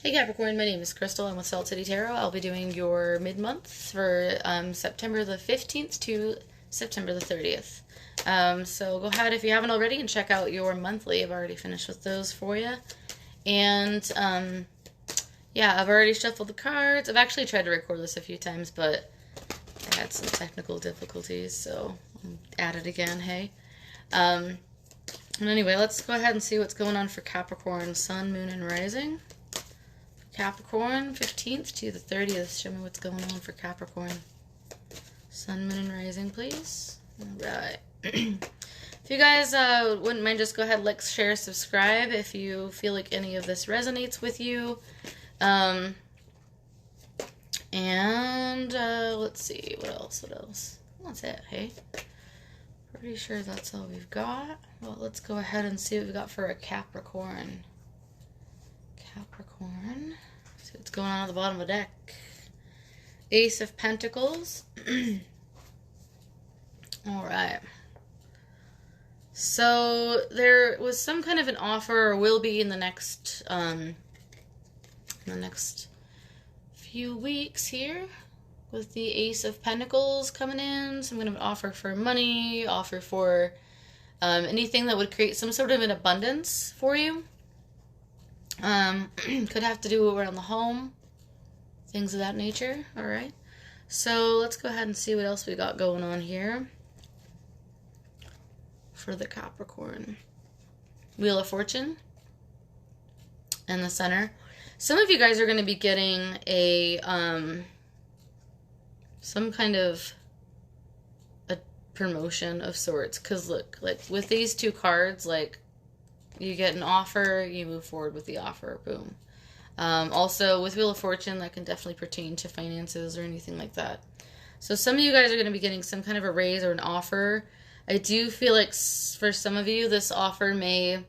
Hey Capricorn, my name is Crystal. I'm with Salt City Tarot. I'll be doing your mid-month for September the 15th to September the 30th. So go ahead if you haven't already and check out your monthly. I've already finished with those for you. And yeah, I've already shuffled the cards. I've actually tried to record this a few times, but I had some technical difficulties, so I'm at it again, hey. And anyway, let's go ahead and see what's going on for Capricorn, Sun, Moon, and Rising. Capricorn, 15th to the 30th. Show me what's going on for Capricorn. Sun, Moon, and Rising, please. Alright. If you guys wouldn't mind, just go ahead, like, share, subscribe if you feel like any of this resonates with you. Let's see, what else? That's it, hey? Pretty sure that's all we've got. Well, let's go ahead and see what we've got for a Capricorn. Capricorn. See what's going on at the bottom of the deck. Ace of Pentacles. Alright. So, there was some kind of an offer, or will be in the next few weeks here, with the Ace of Pentacles coming in. Some kind of an offer for money, offer for anything that would create some sort of an abundance for you. Could have to do around the home, things of that nature. Alright, so let's go ahead and see what else we got going on here for the Capricorn. Wheel of Fortune in the center. Some of you guys are going to be getting a some kind of a promotion of sorts, because look, like with these two cards, like you get an offer, you move forward with the offer, boom. Also, with Wheel of Fortune, that can definitely pertain to finances or anything like that. So some of you guys are going to be getting some kind of a raise or an offer. I do feel like for some of you, this offer may,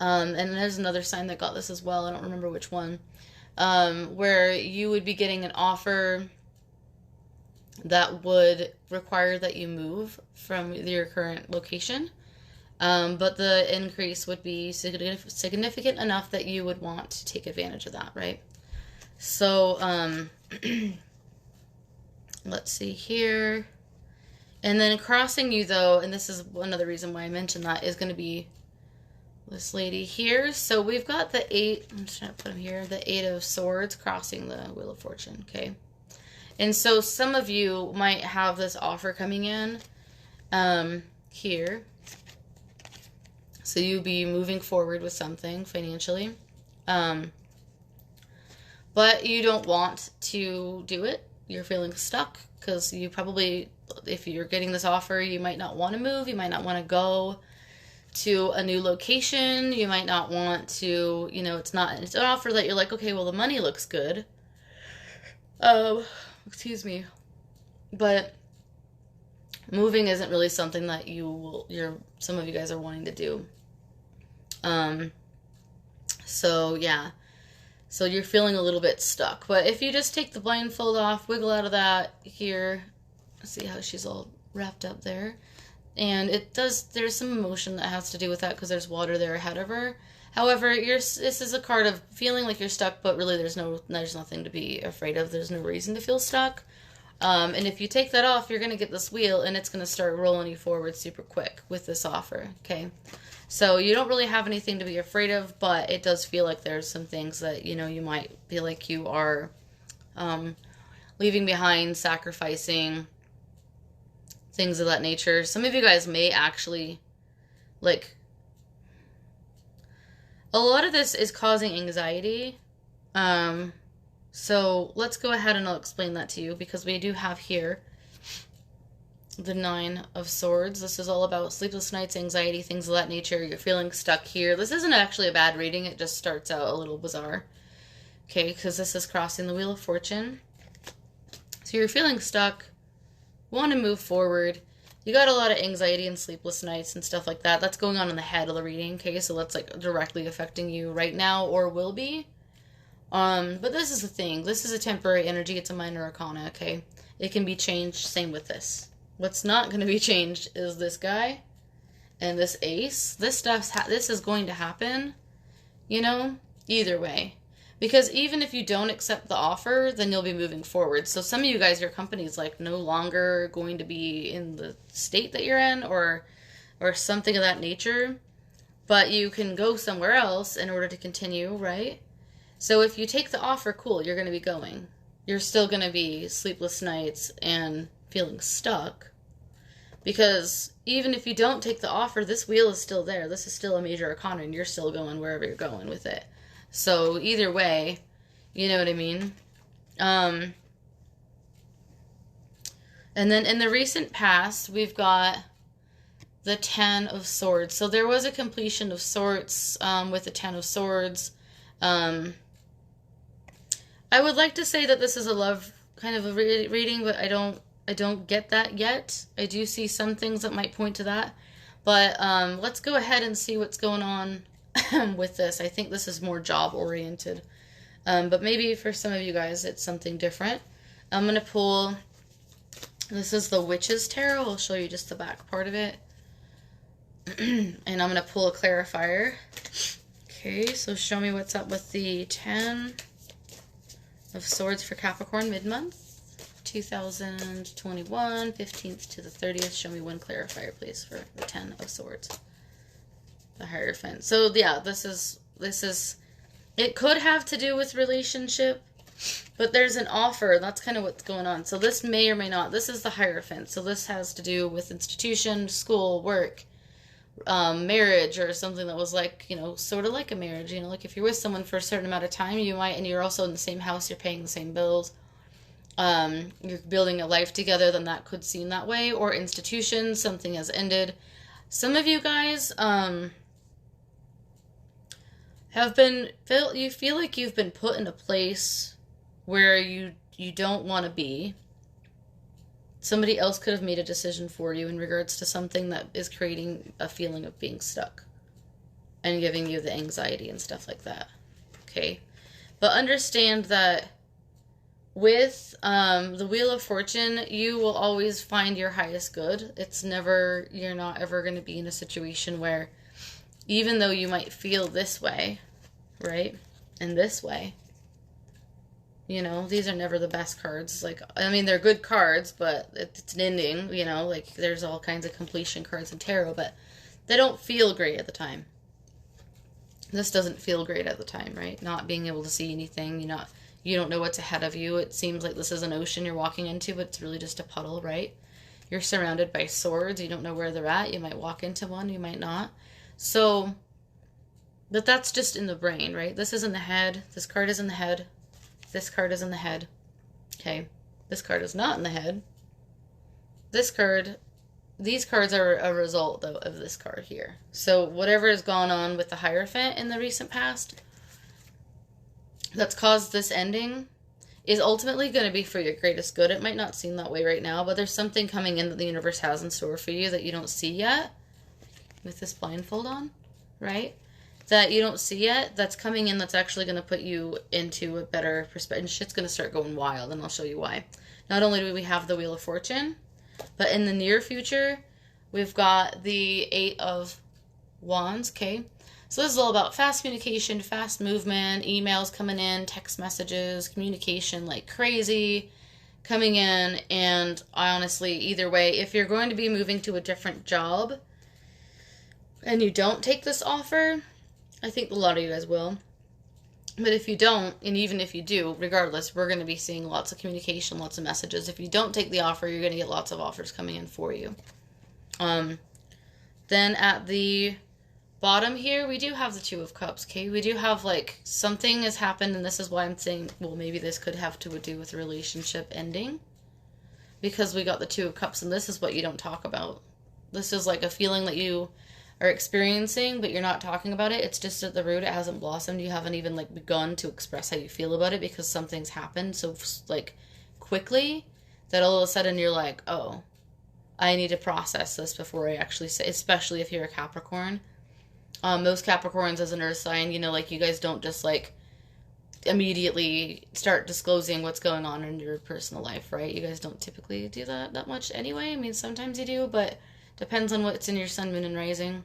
and there's another sign that got this as well, I don't remember which one, where you would be getting an offer that would require that you move from your current location. But the increase would be significant enough that you would want to take advantage of that, right? So, let's see here. And then crossing you, though, and this is another reason why I mentioned that, is going to be this lady here. So we've got the 8, I'm just going to put him here, the 8 of Swords crossing the Wheel of Fortune, okay? And so some of you might have this offer coming in here. So you'll be moving forward with something financially. But you don't want to do it. You're feeling stuck because you probably, if you're getting this offer, you might not want to move. You might not want to go to a new location. You might not want to, you know, it's an offer that you're like, okay, well, the money looks good. Excuse me. But moving isn't really something that some of you guys are wanting to do. So yeah. So you're feeling a little bit stuck. But if you just take the blindfold off, wiggle out of that here, see how she's all wrapped up there. And there's some emotion that has to do with that because there's water there ahead of her. However, this is a card of feeling like you're stuck, but really there's nothing to be afraid of. There's no reason to feel stuck. And if you take that off, you're going to get this wheel, and it's going to start rolling you forward super quick with this offer, okay? So you don't really have anything to be afraid of, but it does feel like there's some things that, you know, you might feel like you are leaving behind, sacrificing, things of that nature. Some of you guys may actually, like, a lot of this is causing anxiety. So let's go ahead and I'll explain that to you, because we do have here the 9 of Swords. This is all about sleepless nights, anxiety, things of that nature. You're feeling stuck here. This isn't actually a bad reading. It just starts out a little bizarre. Okay, because this is crossing the Wheel of Fortune. So you're feeling stuck, want to move forward. You got a lot of anxiety and sleepless nights and stuff like that. That's going on in the head of the reading, okay? So that's like directly affecting you right now or will be. But this is the thing. This is a temporary energy. It's a minor arcana, okay? It can be changed. Same with this. What's not going to be changed is this guy and this ace. This is going to happen, you know, either way. Because even if you don't accept the offer, then you'll be moving forward. So some of you guys, your company's like no longer going to be in the state that you're in, or something of that nature, but you can go somewhere else in order to continue, right? So if you take the offer, cool, you're going to be going. You're still going to be sleepless nights and feeling stuck. Because even if you don't take the offer, this wheel is still there. This is still a major arcana, and you're still going wherever you're going with it. So either way, you know what I mean? And then in the recent past, we've got the Ten of Swords. So there was a completion of sorts with the Ten of Swords. I would like to say that this is a love kind of a reading, but I don't get that yet. I do see some things that might point to that. But let's go ahead and see what's going on with this. I think this is more job-oriented. But maybe for some of you guys, it's something different. I'm going to pull... This is the Witch's Tarot. I'll show you just the back part of it. And I'm going to pull a clarifier. Okay, so show me what's up with the 10 of Swords for Capricorn mid-month. 2021, 15th to the 30th. Show me one clarifier, please, for the 10 of Swords. The Hierophant. So, yeah, this is, it could have to do with relationship, but there's an offer. That's kind of what's going on. So this may or may not. This is the Hierophant. So this has to do with institution, school, work, marriage, or something that was like, you know, sort of like a marriage. You know, like if you're with someone for a certain amount of time, you might, and you're also in the same house, you're paying the same bills, you're building a life together, then that could seem that way. Or institution, something has ended. Some of you guys, you feel like you've been put in a place where you don't want to be. Somebody else could have made a decision for you in regards to something that is creating a feeling of being stuck and giving you the anxiety and stuff like that. Okay? But understand that with the Wheel of Fortune, you will always find your highest good. You're not ever going to be in a situation where, even though you might feel this way, right, and this way, you know, these are never the best cards. Like, I mean, they're good cards, but it's an ending, you know, like, there's all kinds of completion cards in tarot, but they don't feel great at the time. This doesn't feel great at the time, right? Not being able to see anything, you don't know what's ahead of you. It seems like this is an ocean you're walking into, but it's really just a puddle, right? You're surrounded by swords. You don't know where they're at. You might walk into one. You might not. So, but that's just in the brain, right? This is in the head. This card is in the head. This card is in the head. Okay. This card is not in the head. These cards are a result, though, of this card here. So whatever has gone on with the Hierophant in the recent past that's caused this ending is ultimately going to be for your greatest good. It might not seem that way right now, but there's something coming in that the universe has in store for you that you don't see yet with this blindfold on, right? That you don't see yet, that's coming in, that's actually going to put you into a better perspective. And shit's going to start going wild, and I'll show you why. Not only do we have the Wheel of Fortune, but in the near future, we've got the 8 of Wands, okay? So this is all about fast communication, fast movement, emails coming in, text messages, communication like crazy coming in. And I honestly, either way, if you're going to be moving to a different job and you don't take this offer, I think a lot of you guys will. But if you don't, and even if you do, regardless, we're going to be seeing lots of communication, lots of messages. If you don't take the offer, you're going to get lots of offers coming in for you. Then at the bottom here, we do have the 2 of Cups, okay? We do have, like, something has happened, and this is why I'm saying, well, maybe this could have to do with a relationship ending. Because we got the 2 of Cups, and this is what you don't talk about. This is like a feeling that you are experiencing, but you're not talking about it. It's just at the root. It hasn't blossomed. You haven't even, like, begun to express how you feel about it because something's happened so, like, quickly that all of a sudden you're like, oh, I need to process this before I actually say, especially if you're a Capricorn. Most Capricorns as an earth sign, you know, like, you guys don't just, like, immediately start disclosing what's going on in your personal life, right? You guys don't typically do that much anyway. I mean, sometimes you do, but depends on what's in your sun, moon, and rising.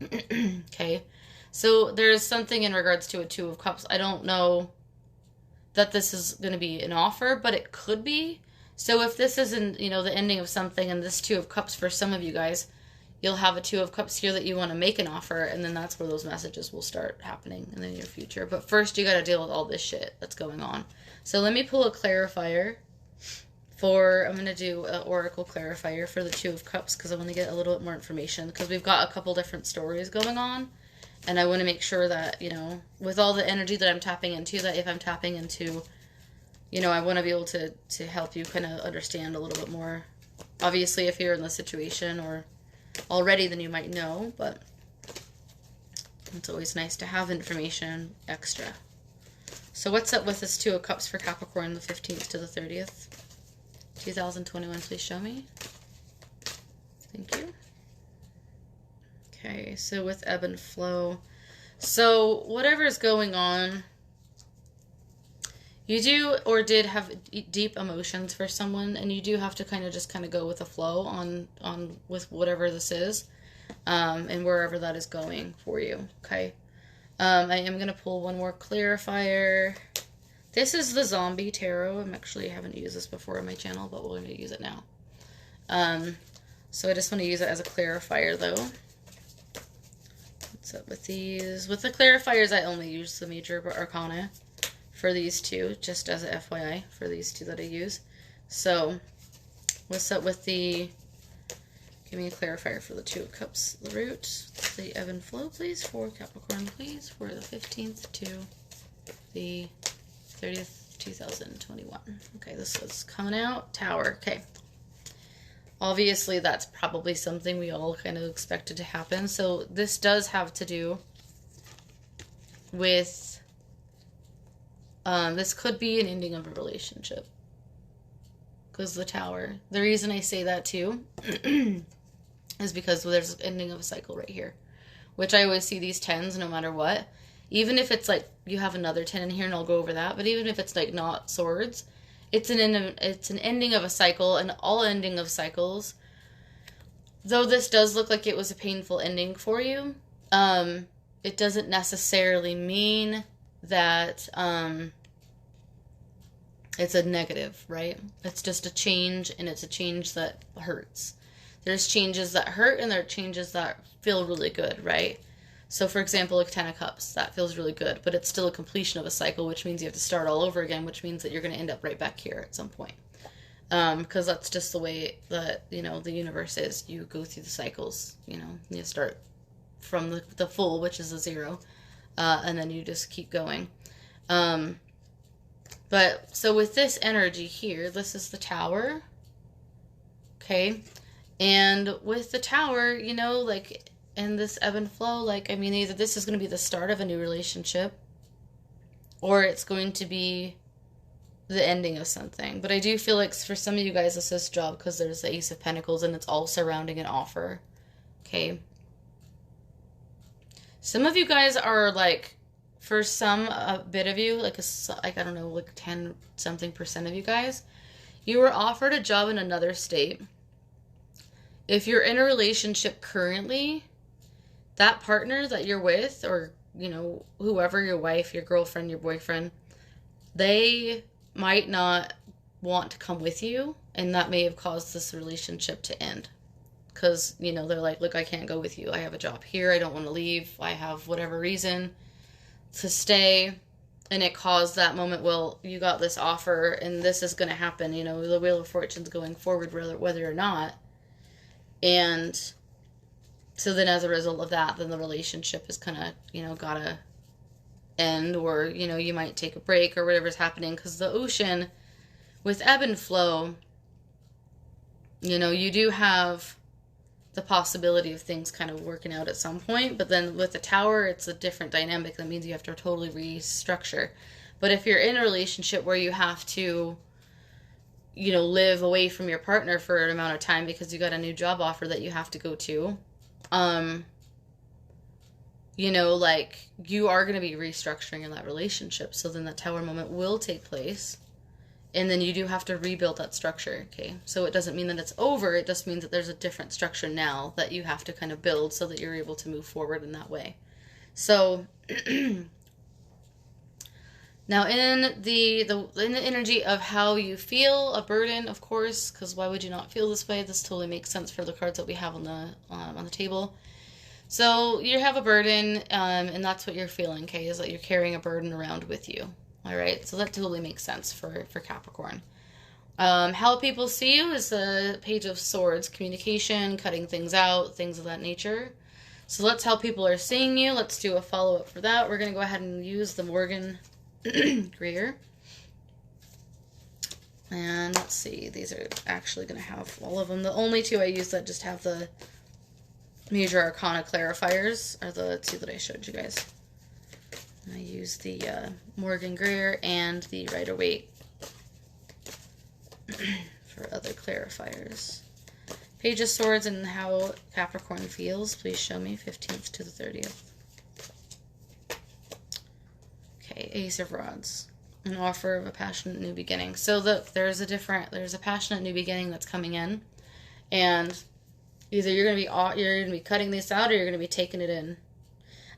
Okay. So there's something in regards to a Two of Cups. I don't know that this is going to be an offer, but it could be. So if this isn't, you know, the ending of something, and this Two of Cups for some of you guys, you'll have a Two of Cups here that you want to make an offer, and then that's where those messages will start happening in the near future. But first, you got to deal with all this shit that's going on. So let me pull a clarifier for, I'm going to do an oracle clarifier for the Two of Cups, because I want to get a little bit more information, because we've got a couple different stories going on, and I want to make sure that, you know, with all the energy that I'm tapping into, that if I'm tapping into, you know, I want to be able to help you kind of understand a little bit more. Obviously, if you're in the situation or already, then you might know, but it's always nice to have information extra. So what's up with this Two of Cups for Capricorn, the 15th to the 30th? 2021, please show me. Thank you. Okay, so with ebb and flow. So whatever is going on, you do or did have deep emotions for someone, and you do have to kind of go with the flow on with whatever this is, and wherever that is going for you. Okay. I am going to pull one more clarifier. This is the Zombie Tarot. I haven't used this before on my channel, but we're going to use it now. So I just want to use it as a clarifier, though. What's up with these? With the clarifiers, I only use the major arcana for these two, just as a FYI for these two that I use. So, what's up with the... Give me a clarifier for the Two of Cups, the root, the ebb and flow, please, for Capricorn, please, for the 15th to the 30th, 2021. Okay, this is coming out. Tower. Okay. Obviously, that's probably something we all kind of expected to happen. So, this does have to do with... this could be an ending of a relationship. Because the Tower. The reason I say that, too... is because there's an ending of a cycle right here. Which I always see these 10s no matter what. Even if it's like, you have another 10 in here and I'll go over that. But even if it's like not swords, it's an ending of a cycle, and all ending of cycles. Though this does look like it was a painful ending for you, it doesn't necessarily mean that it's a negative, right? It's just a change, and it's a change that hurts. There's changes that hurt, and there are changes that feel really good, right? So, for example, like 10 of Cups, that feels really good, but it's still a completion of a cycle, which means you have to start all over again, which means that you're going to end up right back here at some point. Because that's just the way that, you know, the universe is. You go through the cycles, you know, you start from the full, which is a 0, and then you just keep going. But, so with this energy here, this is the Tower, okay? And with the Tower, you know, like, in this ebb and flow, like, I mean, either this is going to be the start of a new relationship, or it's going to be the ending of something. But I do feel like for some of you guys, this is job, because there's the Ace of Pentacles, and it's all surrounding an offer, okay? Some of you guys are, like, for some, a bit of you, like, I don't know, like 10-something% of you guys, you were offered a job in another state. If you're in a relationship currently, that partner that you're with, or, you know, whoever, your wife, your girlfriend, your boyfriend, they might not want to come with you, and that may have caused this relationship to end. Because, you know, they're like, look, I can't go with you. I have a job here. I don't want to leave. I have whatever reason to stay. And it caused that moment, well, you got this offer, and this is going to happen. You know, the Wheel of Fortune's going forward, whether or not. And so then as a result of that, then the relationship is kind of, you know, gotta end, or, you know, you might take a break or whatever's happening, because the Ocean, with ebb and flow, you know, you do have the possibility of things kind of working out at some point, but then with the Tower, it's a different dynamic. That means you have to totally restructure. But if you're in a relationship where you have to, you know, live away from your partner for an amount of time because you got a new job offer that you have to go to, you know, like, you are going to be restructuring in that relationship. So then that Tower moment will take place, and then you do have to rebuild that structure, okay? So it doesn't mean that it's over. It just means that there's a different structure now that you have to kind of build so that you're able to move forward in that way. So now in the energy of how you feel, a burden, of course, because why would you not feel this way? This totally makes sense for the cards that we have on the table. So you have a burden, and that's what you're feeling, okay, is that you're carrying a burden around with you. All right, so that totally makes sense for Capricorn. How people see you is the Page of Swords, communication, cutting things out, things of that nature. So let's how people are seeing you. Let's do a follow-up for that. We're going to go ahead and use the Morgan Greer. And let's see, these are actually going to have all of them. The only two I use that just have the Major Arcana clarifiers are the two that I showed you guys. I use the Morgan Greer and the Rider-Waite for other clarifiers. Page of Swords and how Capricorn feels. Please show me 15th to the 30th. Okay, Ace of Rods. An offer of a passionate new beginning. So there's a passionate new beginning that's coming in, and either you're gonna be cutting this out or you're gonna be taking it in.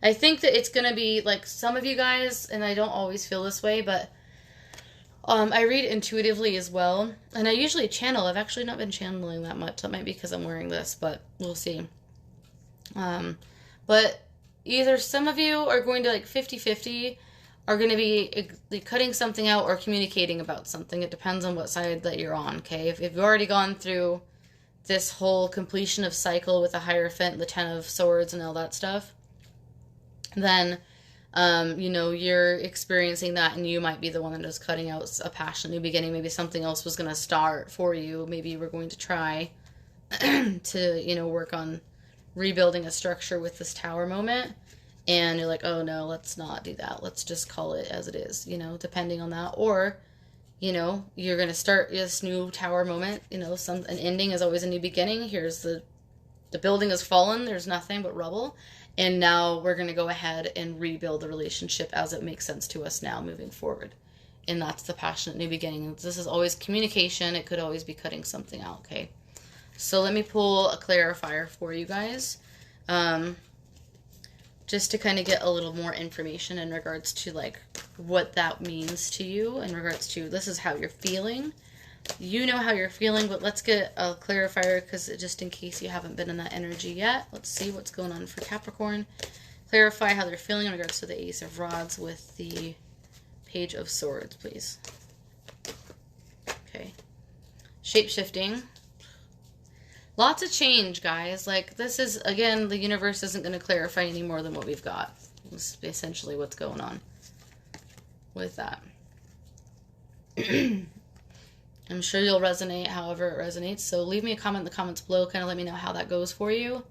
I think that it's gonna be like some of you guys, and I don't always feel this way, but I read intuitively as well, and I usually channel. I've actually not been channeling that much. That might be because I'm wearing this, but we'll see. But either some of you are going to like 50-50 are going to be cutting something out or communicating about something. It depends on what side that you're on, okay? If you've already gone through this whole completion of cycle with the Hierophant, the Ten of Swords, and all that stuff, then you know, you're experiencing that, and you might be the one that is cutting out a passionate new beginning. Maybe something else was going to start for you. Maybe you were going to try to, you know, work on rebuilding a structure with this Tower moment, and you're like, oh no, let's not do that. Let's just call it as it is, you know, depending on that. Or, you know, you're going to start this new Tower moment, you know, an ending is always a new beginning. Here's the building has fallen. There's nothing but rubble. And now we're going to go ahead and rebuild the relationship as it makes sense to us now moving forward. And that's the passionate new beginning. This is always communication. It could always be cutting something out, okay? So let me pull a clarifier for you guys. Just to kind of get a little more information in regards to like what that means to you in regards to this is how you're feeling. You know how you're feeling, but let's get a clarifier because just in case you haven't been in that energy yet, let's see what's going on for Capricorn. Clarify how they're feeling in regards to the Ace of Rods with the Page of Swords, please. Okay. Shape-shifting. Lots of change, guys. Like, this is, again, the universe isn't going to clarify any more than what we've got. This is essentially what's going on with that. I'm sure you'll resonate however it resonates. So leave me a comment in the comments below. Kind of let me know how that goes for you.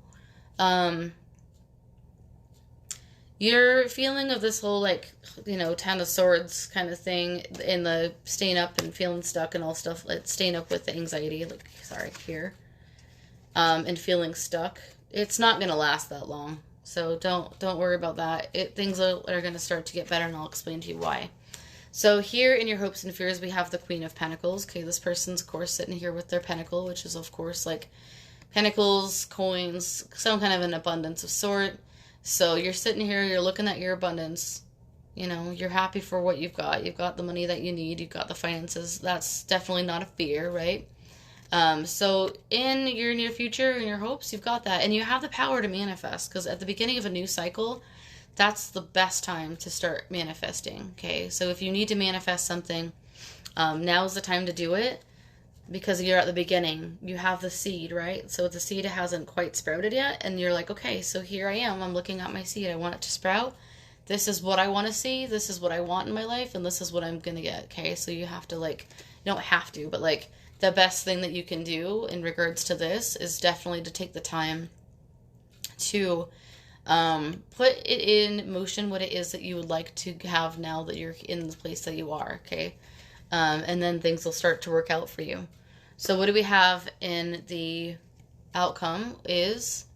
Your feeling of this whole, like, you know, Ten of Swords kind of thing in the staying up and feeling stuck and all stuff. Like, staying up with the anxiety. Like, sorry, here. And feeling stuck. It's not going to last that long. So don't worry about that. Things are going to start to get better, and I'll explain to you why. So here in your hopes and fears, we have the Queen of Pentacles. Okay, this person's, of course, sitting here with their pentacle, which is, of course, like pentacles, coins, some kind of an abundance of sort. So you're sitting here, you're looking at your abundance. You know, you're happy for what you've got. You've got the money that you need. You've got the finances. That's definitely not a fear, right? So in your near future, in your hopes, you've got that. And you have the power to manifest, because at the beginning of a new cycle, that's the best time to start manifesting, okay? So if you need to manifest something, now's the time to do it, because you're at the beginning. You have the seed, right? So the seed hasn't quite sprouted yet, and you're like, okay, so here I am. I'm looking at my seed. I want it to sprout. This is what I want to see. This is what I want in my life, and this is what I'm going to get, okay? So you have to, like, you don't have to, but, like, the best thing that you can do in regards to this is definitely to take the time to put it in motion what it is that you would like to have now that you're in the place that you are, okay? And then things will start to work out for you. So what do we have in the outcome is,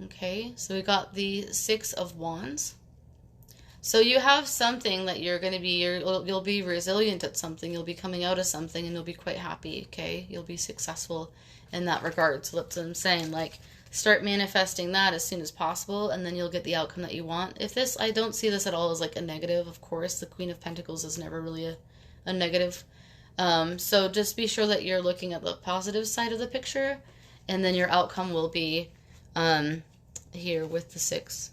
okay, so we got the Six of Wands. So you have something that you're going to be, you'll be resilient at something, you'll be coming out of something, and you'll be quite happy, okay? You'll be successful in that regard. So that's what I'm saying, like, start manifesting that as soon as possible, and then you'll get the outcome that you want. If this, I don't see this at all as like a negative, of course. The Queen of Pentacles is never really a negative. So just be sure that you're looking at the positive side of the picture, and then your outcome will be here with the Six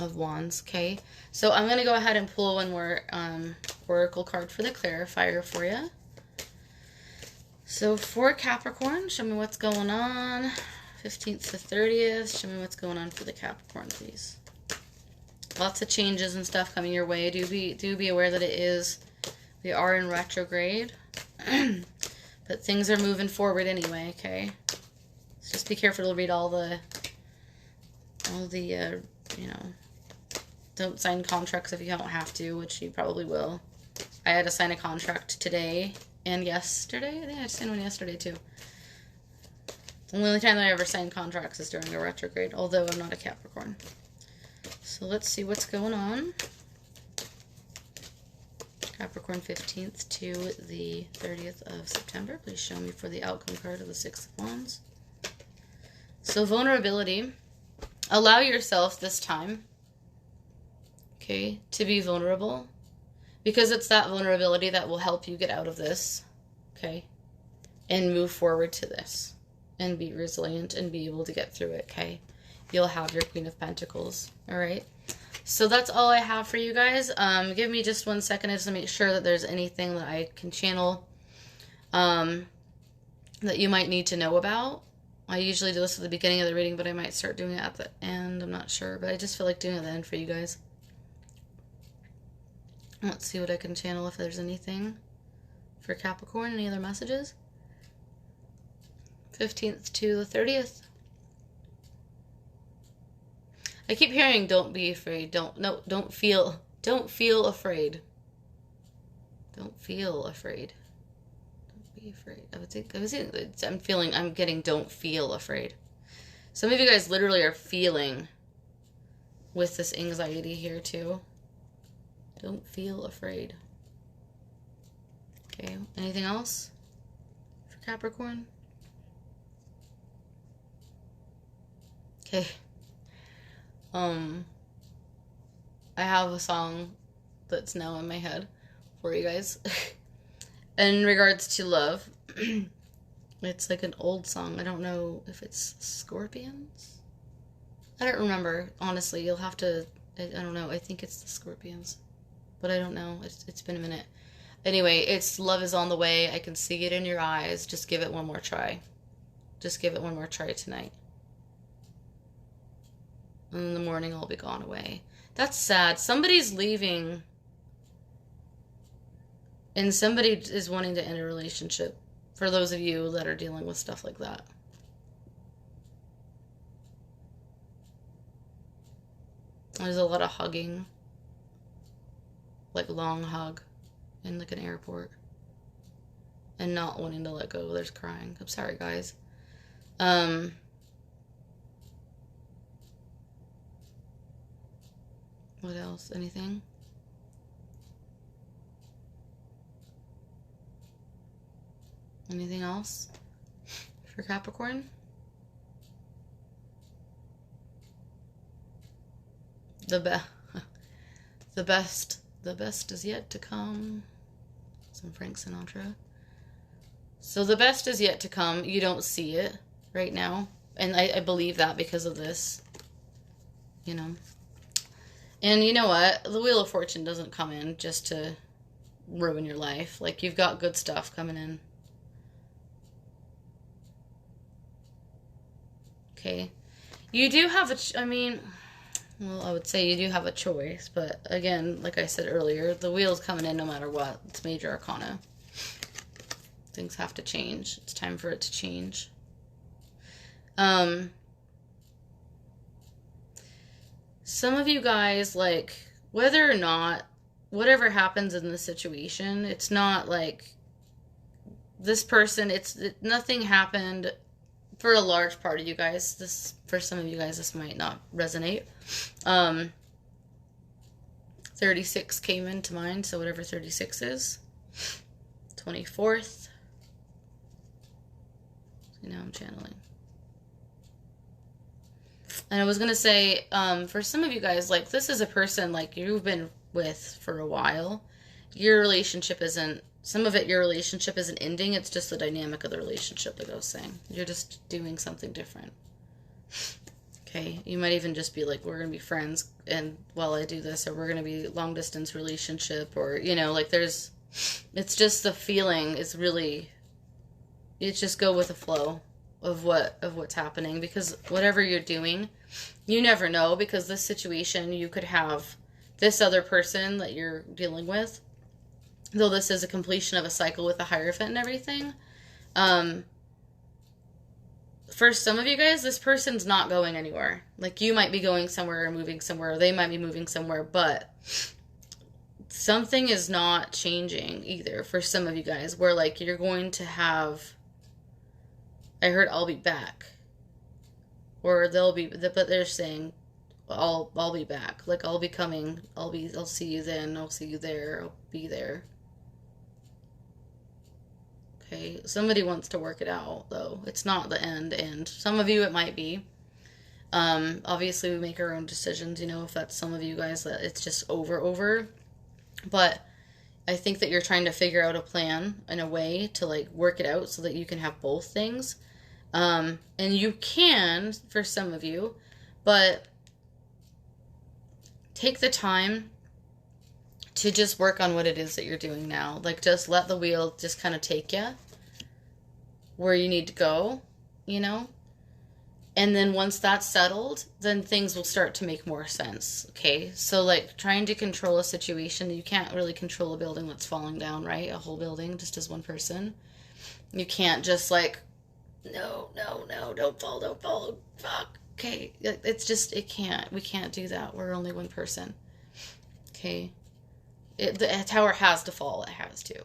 of Wands, okay? So I'm going to go ahead and pull one more oracle card for the clarifier for you. So for Capricorn, show me what's going on. 15th to 30th, show me what's going on for the Capricorn, please. Lots of changes and stuff coming your way. Do be aware that we are in retrograde. But things are moving forward anyway, okay? So just be careful to read all the you know, don't sign contracts if you don't have to, which you probably will. I had to sign a contract today and yesterday. I think I signed one yesterday too. The only time that I ever signed contracts is during a retrograde, although I'm not a Capricorn. So let's see what's going on. Capricorn 15th to the 30th of September. Please show me for the outcome card of the Six of Wands. So vulnerability. Allow yourself this time, okay, to be vulnerable, because it's that vulnerability that will help you get out of this, okay, and move forward to this, and be resilient and be able to get through it, okay? You'll have your Queen of Pentacles, all right? So that's all I have for you guys. Give me just 1 second just to make sure that there's anything that I can channel that you might need to know about. I usually do this at the beginning of the reading, but I might start doing it at the end. I'm not sure, but I just feel like doing it at the end for you guys. Let's see what I can channel if there's anything for Capricorn. Any other messages? 15th to the 30th. I keep hearing don't be afraid. Don't feel afraid. Don't feel afraid. Don't be afraid. I'm getting don't feel afraid. Some of you guys literally are feeling with this anxiety here too. Don't feel afraid. Okay, anything else for Capricorn? Okay. I have a song that's now in my head for you guys. In regards to love, it's like an old song. I don't know if it's Scorpions. I don't remember, honestly. You'll have to, I don't know. I think it's the Scorpions, but I don't know. It's been a minute. Anyway, it's Love Is On The Way. I can see it in your eyes. Just give it one more try. Just give it one more try tonight. And in the morning, I'll be gone away. That's sad. Somebody's leaving. And somebody is wanting to end a relationship. For those of you that are dealing with stuff like that. There's a lot of hugging. Like long hug. In like an airport. And not wanting to let go. There's crying. I'm sorry, guys. What else? Anything? Anything else for Capricorn? The best is yet to come. Some Frank Sinatra. So the best is yet to come. You don't see it right now. And I believe that because of this. You know. And you know what? The Wheel of Fortune doesn't come in just to ruin your life. Like, you've got good stuff coming in. Okay. You do have well, I would say you do have a choice. But again, like I said earlier, the wheel's coming in no matter what. It's major arcana. Things have to change. It's time for it to change. Some of you guys, like, whether or not, whatever happens in the situation, it's not like this person, nothing happened for a large part of you guys. For some of you guys, this might not resonate. 36 came into mind, so whatever 36 is. 24th. So now I'm channeling. And I was going to say, for some of you guys, like, this is a person, like, you've been with for a while. Your relationship isn't, some of it, your relationship isn't ending. It's just the dynamic of the relationship, like I was saying. You're just doing something different. Okay, you might even just be like, we're going to be friends and while I do this, or we're going to be long distance relationship, or, you know, like there's, it's just the feeling is really, it's just go with the flow of what's happening, because whatever you're doing, you never know, because this situation, you could have this other person that you're dealing with, though this is a completion of a cycle with the Hierophant and everything, for some of you guys, this person's not going anywhere. Like, you might be going somewhere or moving somewhere, or they might be moving somewhere, but something is not changing either for some of you guys, where, like, you're going to have, I heard, I'll be back. Or they'll be, but they're saying, I'll be back. Like, I'll be coming, I'll see you then, I'll see you there, I'll be there. Okay, somebody wants to work it out, though. It's not the end, and some of you it might be. Obviously, we make our own decisions, you know, if that's some of you guys that it's just over. But I think that you're trying to figure out a plan and a way to, like, work it out so that you can have both things. And you can, for some of you, but take the time to just work on what it is that you're doing now. Like, just let the wheel just kind of take you where you need to go, you know? And then once that's settled, then things will start to make more sense, okay? So, like, trying to control a situation, you can't really control a building that's falling down, right? A whole building, just as one person. You can't just, like, no, don't fall, fuck, okay? It's just, we can't do that. We're only one person, okay? The tower has to fall. It has to.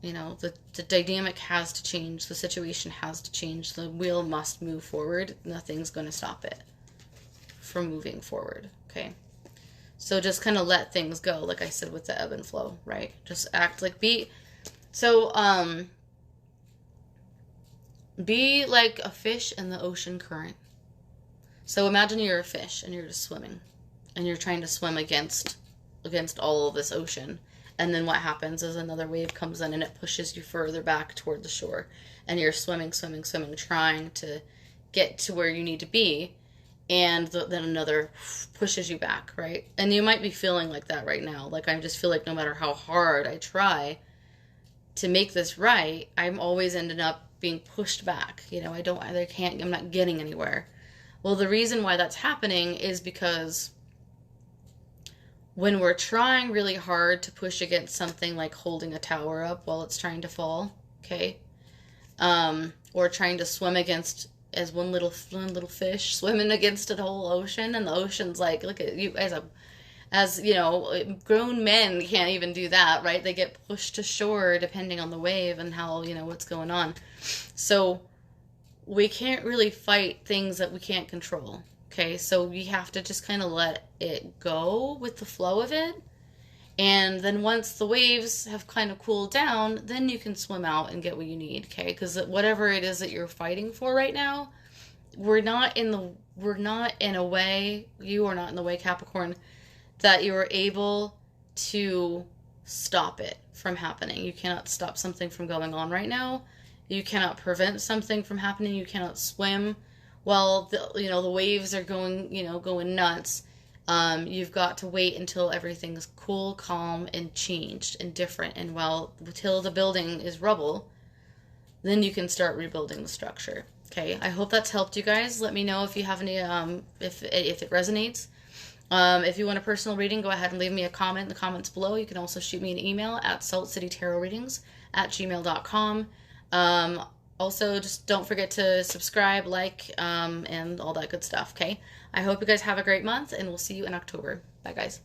You know, the dynamic has to change. The situation has to change. The wheel must move forward. Nothing's going to stop it from moving forward. Okay? So just kind of let things go, like I said with the ebb and flow, right? Just act like be like a fish in the ocean current. So imagine you're a fish and you're just swimming. And you're trying to swim against all of this ocean, and then what happens is another wave comes in and it pushes you further back toward the shore, and you're swimming, trying to get to where you need to be, and then another pushes you back, right? And you might be feeling like that right now. Like, I just feel like no matter how hard I try to make this right, I'm always ending up being pushed back. You know, I'm not getting anywhere. Well, the reason why that's happening is because when we're trying really hard to push against something like holding a tower up while it's trying to fall, okay? Or trying to swim against, as one little fish, swimming against the whole ocean, and the ocean's like, look at you, as you know, grown men can't even do that, right? They get pushed to shore depending on the wave and how, you know, what's going on. So we can't really fight things that we can't control. Okay, so we have to just kind of let it go with the flow of it. And then once the waves have kind of cooled down, then you can swim out and get what you need, okay? Because whatever it is that you're fighting for right now, you are not in the way, Capricorn, that you are able to stop it from happening. You cannot stop something from going on right now. You cannot prevent something from happening. You cannot swim while the waves are going nuts. You've got to wait until everything's cool, calm, and changed and different. And till the building is rubble, then you can start rebuilding the structure. Okay, I hope that's helped you guys. Let me know if you have any, if it resonates. If you want a personal reading, go ahead and leave me a comment in the comments below. You can also shoot me an email at saltcitytarotreadings@gmail.com. Also, just don't forget to subscribe, like, and all that good stuff, okay? I hope you guys have a great month, and we'll see you in October. Bye, guys.